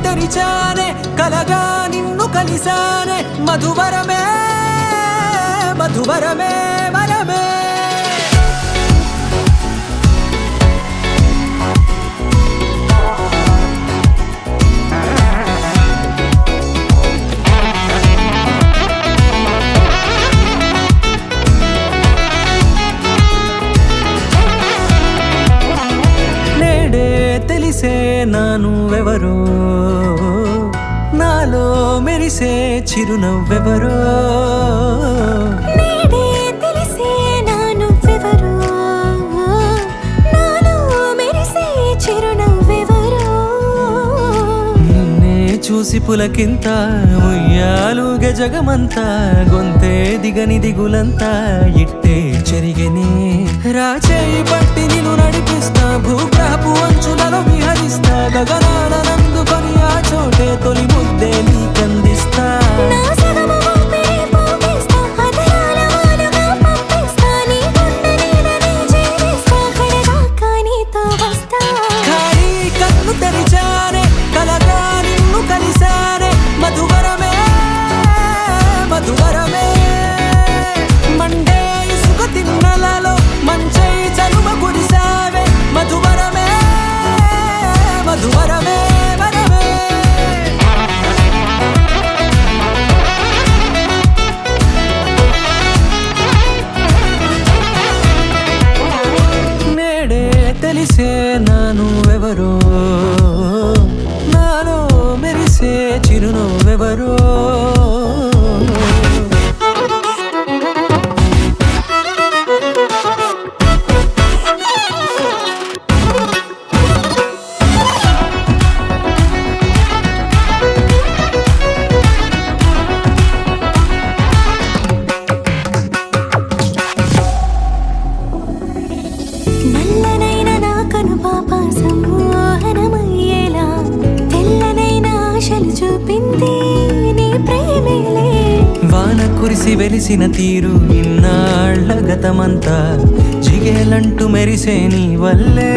తెరిచానే కలగా నిన్ను కలిసానే మధువరమే మధువరమే వరమే తెలిసే నానువెవరో నాలో మెరిసే చిరునవ్వెవరో నేడే తెలిసే నానువెవరో నాలో మెరిసే చిరునవ్వెవరో నిన్నే చూసి పులకింత ఉయ్యాలుగే జగమంతా గొంతే దిగని దిగులంతా ఇట్టే చెరిగెనే రాచేయి పట్టి నిన్ను నడిపిస్తా భూగ్రహపు అంచులలో విహరిస్తా గగనాన నందుకొని ఆ చోటే తొలి ముద్దే నీకందిస్తా నా సగము ఊపిరి పోగేస్తా అదరాల వాలుగా పంపిస్తా నీ గుండె నీడనే చేరిస్తా కడదాకా నీతో వస్తా ఖాళీ కన్ను తెరిచానే కలగా నిన్ను కలిసానే మధువరమే మధువరమే మండే ఇసుక తిన్నలలో మంచై చలువ కురిసావే మధువరమే మధువరమే వరమే నేడే తెలిసే నానువెవరో నాలో మెరిసే చిరునవ్వెవరో నల్లనైన నా కనుపాప సమ్మోహనమయ్యేలా తెల్లనైన ఆశలు చూపింది నీ ప్రేమేలే వాన కురిసి వెలిసిన తీరు ఇన్నాళ్ల గతమంతా జిగేలంటూ మెరిసే నీ వల్లే